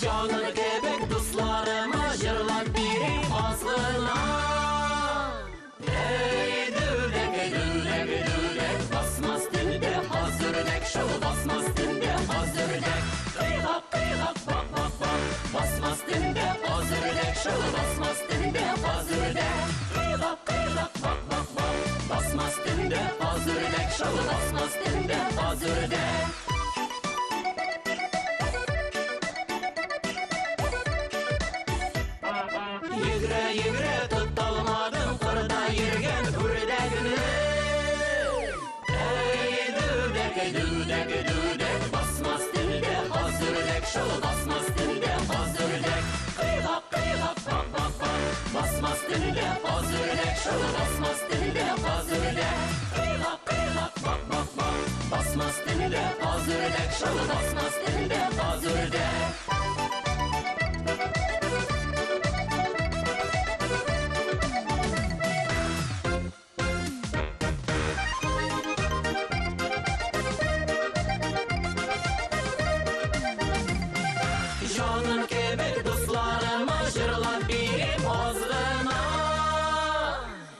Жаным кебек дусларыма жырлап берейм азгына. Эй, дүдек, дүдек, дүдек, басмас түнде хазырдек, шул басмас түнде хазырдек. Кыйгак, кыйгак, бак, бак, бак, басмас түнде хазырдек, шул басмас түнде хазырдек. Кыйгак, кыйгак, бак, бак, бак, басмас түнде хазырдек, шул басмас түнде хазырдек. Yigre tutalmadım kırda yürgen hürdegini. Ey düdek, düdek, düdek, basmaz dilde hazırdek, şol basmaz dilde hazırdek. Kıygak, kıygak, bak, bak, bak, basmaz dilde hazırdek, şol basmaz dilde hazırdek. Kıygak, kıygak, bak, bak, bak, basmaz dilde hazırdek, şol basmaz dilde hazırdek. Жаным кебек дусларыма жырлап берейм азгына.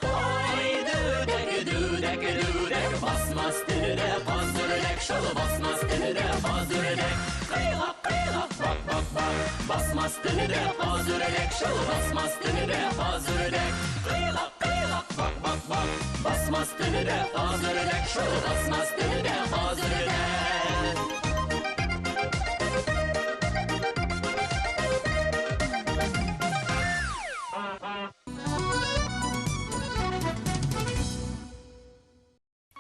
Ой, дүдек, дүдек, дүдек, басмас тілде хазырдек, шол басмас тілде хазырдек. Кыйгак, кыйгак, бак, бак, бак, басмас тілде хазырдек, шол басмас тілде хазырдек. Кыйгак, кыйгак, бак, бак, бак, басмас тілде хазырдек, шол басмас тілде хазырдек.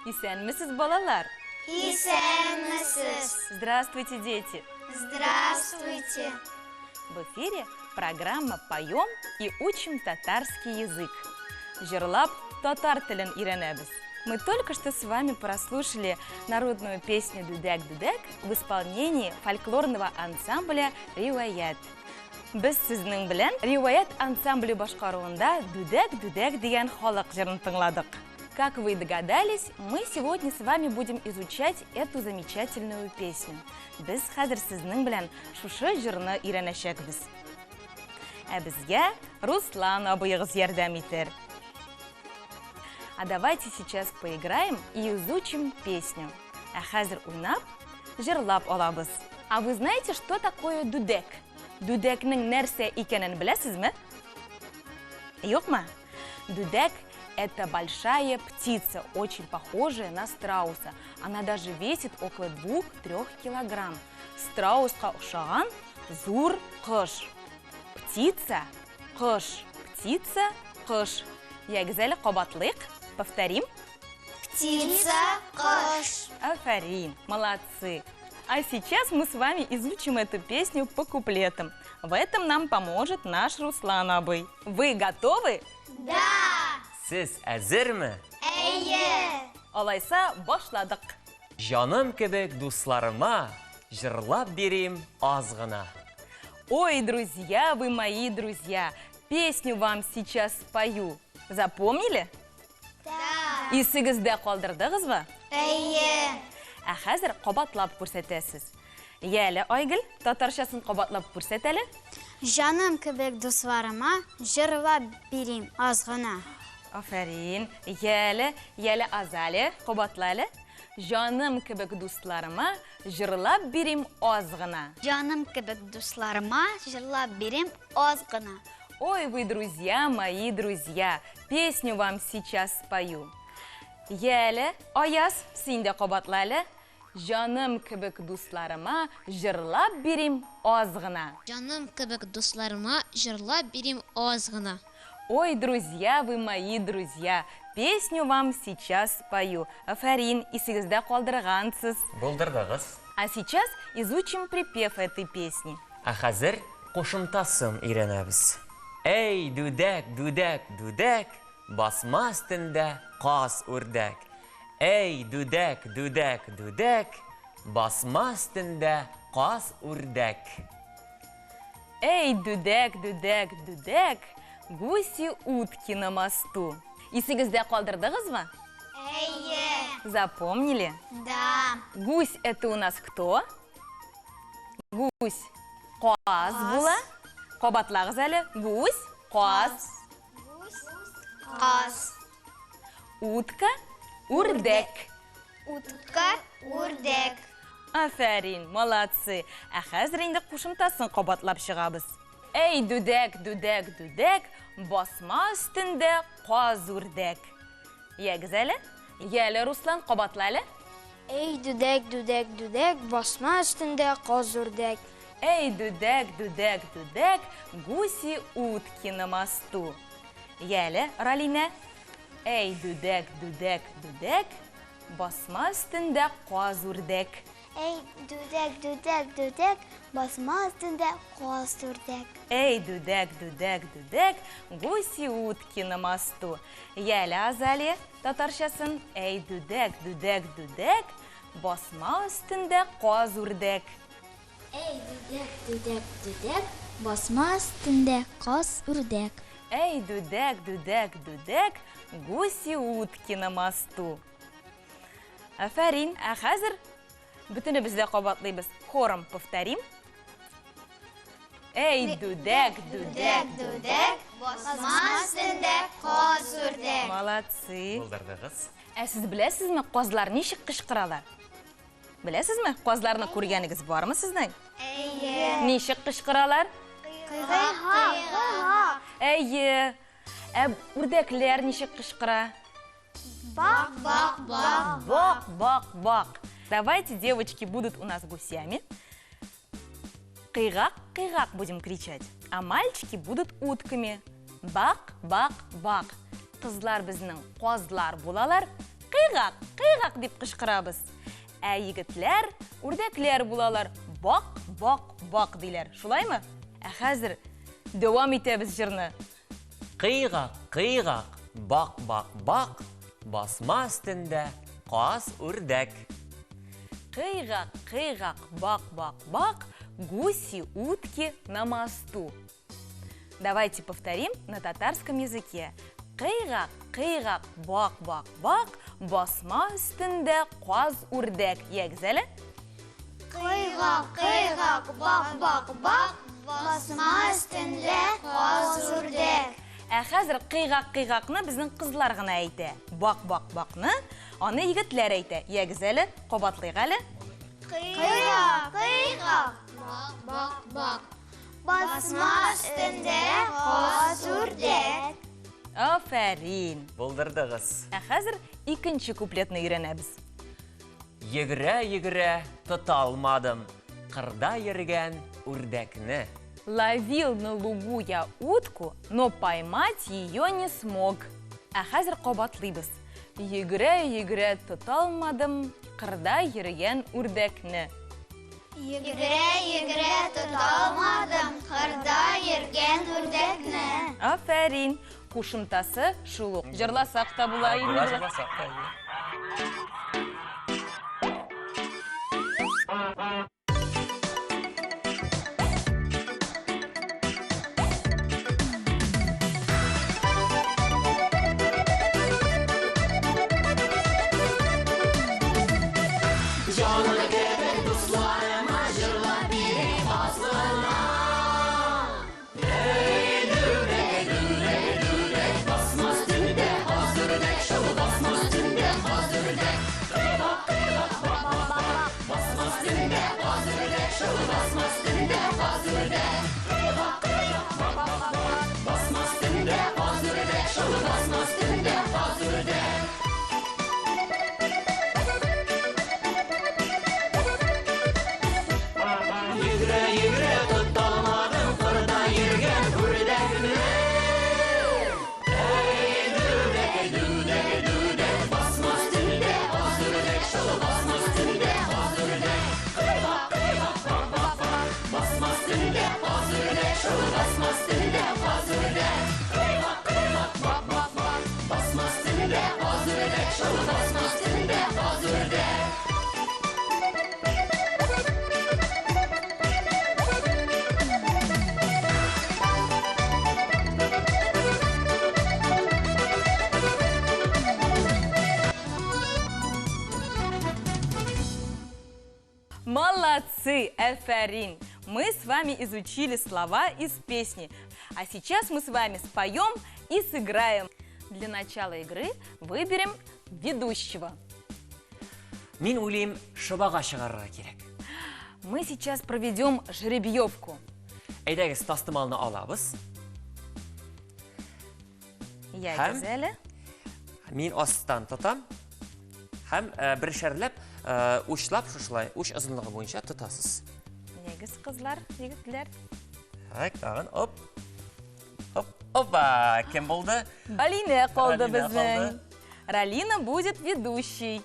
Исәнмесез, балалар? Исәнмесез. Здравствуйте, дети! Здравствуйте. В эфире программа «Поем и учим татарский язык». Жырлап татар телен өйрәнәбез. Мы только что с вами прослушали народную песню «Дүдәк-дүдәк» в исполнении фольклорного ансамбля «Риваят». Без сезнең белән «Риваят» ансамбле башкаруында «Дүдәк-дүдәк» дигән халык җырын тыңладык. Как вы догадались, мы сегодня с вами будем изучать эту замечательную песню. Без хәзер сезнең белән шушы җырны өйрәнәчәкбез. Ә безгә Руслан абыегыз ярдәм итер. А давайте сейчас поиграем и изучим песню. А хәзер уйнап, җырлап алабыз. А вы знаете, что такое дүдәк? Дүдәкнең нәрсә икәнен беләсезме? Юкмы? Дүдәк — это большая птица, очень похожая на страуса. Она даже весит около 2-3 килограмм. Страуска охшаган зур кыш. Птица, кыш. Птица, кыш. Ягзәле кабатлык. Повторим. Птица, кыш. Афарин, молодцы. А сейчас мы с вами изучим эту песню по куплетам. В этом нам поможет наш Руслан абый. Вы готовы? Да. Сез әзерме? Әйе. Алайса, башладык. Жаным кебек дусларыма жырлап берейм азгына. Ой, друзья, вы мои друзья, песню вам сейчас спою. Запомнили? Да. Исегездә калдырдыгызбы? Әйе. Ә хәзер кабатлап күрсәтәсез. Яле, Айгөл, татарчасын кабатлап күрсәт әле. Жаным кебек дусларыма жырлап берейм азгына. Афарин. Яле, Азалия, кабатла әле. Жаным кебек дусларыма жырлап берейм азгына. Жаным кебек дусларыма жырлап берейм азгына. Ой, вы, друзья, мои друзья, песню вам сейчас спою. Яле, Аяз, син дә кабатла әле. Жаным кебек дусларыма жырлап берейм азгына. Жаным кебек дусларыма жырлап берейм азгына. Ой, друзья, вы мои друзья, песню вам сейчас спою. Афарин, исегездә калдыргансыз. Булдырдыгыз. А сейчас изучим припев этой песни. Ә хәзер кушымтасын өйрәнәбез. Эй, дүдәк, дүдәк, дүдәк, басмас төндә каз үрдәк. Эй, дүдәк, дүдәк, дүдәк, басмас төндә каз үрдәк. Эй, дүдәк, дүдәк, дүдәк, гуси-утки на мосту. Исегездә калдырдыгызмы? Әйе. Запомнили? Да. Гусь — это у нас кто? Гусь. Қаз була. Қабатлағыз әлі. Гусь, қаз. Қаз. Утка, үрдек. Утка, үрдек. Афәрин, молодцы. Хәзер инде кушымтасын қабатлап шығабыз. Эй, дүдек, дүдек, дүдек, басма үстінде қаз үрдек. Егіз әлі? Елі, Руслан, қабатла әлі? Ей, дүдек, дүдек, дүдек, басма үстінде қаз үрдек. Эй, дүдек, дүдек, дүдек, гуси утки на мосту. Елі, Ралина? Эй, дүдек, дүдек, дүдек, басма үстінде қаз үрдек. Ей, дүдек, дүдек, дүдек, басма үстінде қаз үрдек. Эй, дүдек, дүдек, дүдек, гуси утки на мосту. Елі, Азалия, татаршасын. Эй, дүдек, дүдек, дүдек, басма үстінде қаз үрдек. Ей, дүдек, дүдек, дүдек, басма үстінде қаз үрдек. Эй, дүдек, дүдек, дүдек, гуси утки на мосту. Афәрин, хәзер бүтіні бізде қабатлайбыз. Хором повторим. Эй, дүдек, дүдек, Дүдек, басма үстінде қаз үрдек. Молодцы. Булдырдыгыз. Сіз білесіз ме, қозлар нешік қышқыралар? Білесіз ме, қозларны көргенігіз бар ма сіздің? Нешік қышқыралар? Қиға. Әйе, үрдеклер нешік қышқыра? Бақ, бақ, бақ. Бак, бак, бак. Давайте девочки будут у нас гусями. Кыгак, кыгак будем кричать. А мальчики будут утками. Бак, бак, бак. Кызлар безнең козлар булалар. Кыгак, кыгак дип кычкырабыз. Ә егетләр үрдәкләр булалар. Бак, бак, бак диләр. Шулаймы? Ә хәзер дәвам итәбез җырны. Кыйгак, кыйгак, бак, бак, бак, басма үстінде қаз үрдек. Кыйгак, кыйгак, бак, бак, бак, гуси, утки на мосту. Давайте повторим на татарском языке. Кыйгак, кыйгак, бак, бак, бак, басма үстінде қаз үрдек. Егіз әлі? Қиға, қиға, бақ, бақ, бақ, басма үстінде қаз үрдек. Ә хәзер кыйгак-кыйгакны безнең кызлар гына әйтә. Бак-бак-бакны аны егетләр әйтә. Ягез әле, кабатлыйк әле. Қиға, қиға, Бак, бак, бак. басма үстінде қаз үрдек. Афәрин. Булдырдыгыз. Ә хәзер икенче куплетны өйрәнәбез. Егірә, егірә, тота алмадым, қырда ерген үрдекні. Ловил на лугу я утку, но поймать ее не смог. Ә хәзер кабатлыйбыз. Йөгерә, тота алмадым, кырда йөргән үрдәкне. Йөгерә, тота алмадым, қырда ерген үрдекні. Афәрин. Кушымтасы шул ук. Җырласак та була инде. Молодцы, Афәрин! мы с вами изучили слова из песни. А сейчас мы с вами споем и сыграем. Для начала игры выберем ведущего. Мен ойлаймын шыбаға шығарырға керек. Мы сейчас проведем жеребьевку. Әйдәгіз тастымалны алабыз. Я Һәм? Гүзәлі. Мен астан тұтам. Һәм бір шәрләп, учлап шушылай, уч ұзынлығы бойынша тұтасыз. Негіз қызлар, егітлер. Так, тағын, оп. Оп, опа, кем болды? Ралина қолды Ралина біздің. қалды. Ралина будет ведущий.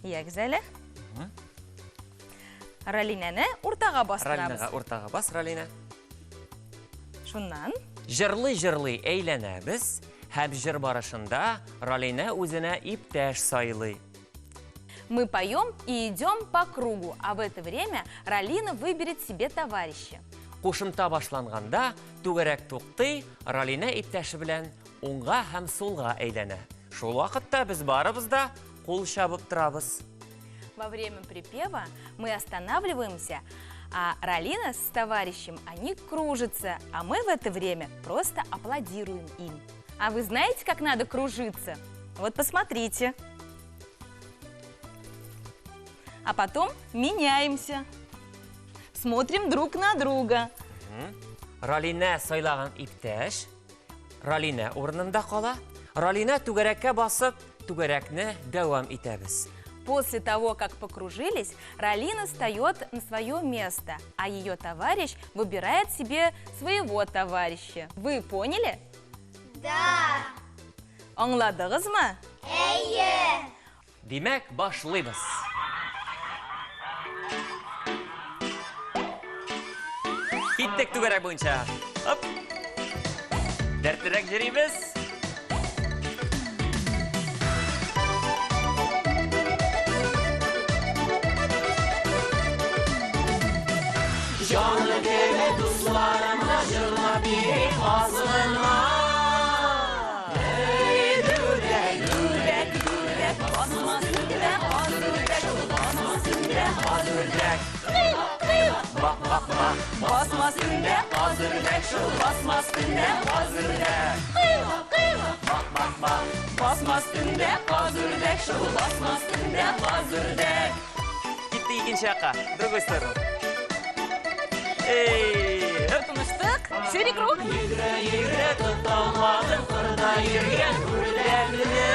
Я Гүзәлі. Ралинаны ортаға бастырамыз. Ралинаға ортаға бас, Ралина. Шуннан. Жырлый-жырлый әйләнәбіз. Һәм жыр барышында Ралина өзіне иптәш сайлый. Мы поем и идем по кругу, а в это время Ралина выберет себе товарища. Қушымта башланғанда түгәрәк туқтай, Ралина иптәші белән оңға һәм солға әйләнә. Шул вакытта без барыбыз да қол шабып торабыз. Во время припева мы останавливаемся, а Ралина с товарищем, они кружатся, а мы в это время просто аплодируем им. А вы знаете, как надо кружиться? Вот посмотрите. А потом меняемся. Смотрим друг на друга. Ралина сайлаған иптәш, Ралина орнында қала, Ралина түгәрәккә басып, түгәрәкне дәвам итәбез. После того, как покружились, Ралина встает на свое место, а ее товарищ выбирает себе своего товарища. Вы поняли? Да. Аңладығызмы? Әйе. Демәк, башлыйбыз. Киттек түгәрәк буенча. Оп. Дәртлерәк җырыйбыз. Җаны көйме дусларыма җырла бирик азгына. Basma üstünde, Hazırdak şu basma üstünde hazırdak. Bak bak bak basma üstünde hazırdak şu basma üstünde hazırdak. Gitti ikinci yaka. Другой сторону. Ey, Тыныштық, шире круг. Yürü yürü tutalmadım kırda yürüyen hürlerine.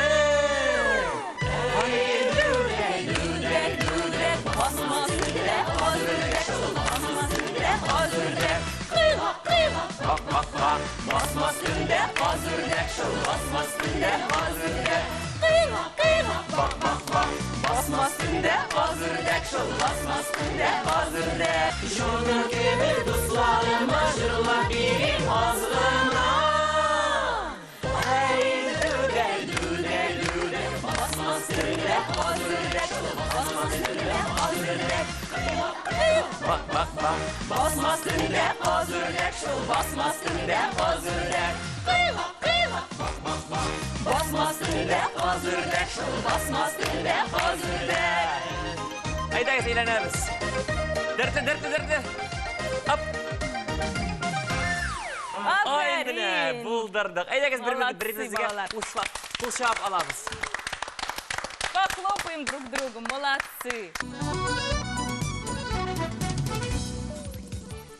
Basma üstünde, hazırdak şu basma üstünde hazırdak. Bak bak bak basma üstünde hazırdak şu basma üstünde hazırdak. Bak bak bak basma üstünde hazırdak şu basma üstünde hazırdak. Şunu gibi dostlarıma jırla birim azgına. Hey düde düde düde basma üstünde hazırdak şu basma üstünde hazırdak. Bak bak bak basma üstünde hazırdak şu basma üstünde hazırdak. Bak bak bak basma üstünde hazırdak şu basma üstünde hazırdak. Haydi eğleniriz. Dırtı. Hop. Aynen buldurduk. Haydi Молодцы, birimizге балалар. қол шабып алабыз. Похлопаем друг другу, молодцы!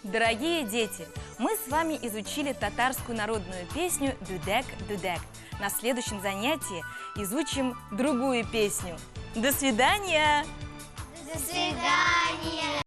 Дорогие дети, мы с вами изучили татарскую народную песню «Дудек-дудек». На следующем занятии изучим другую песню. До свидания! До свидания.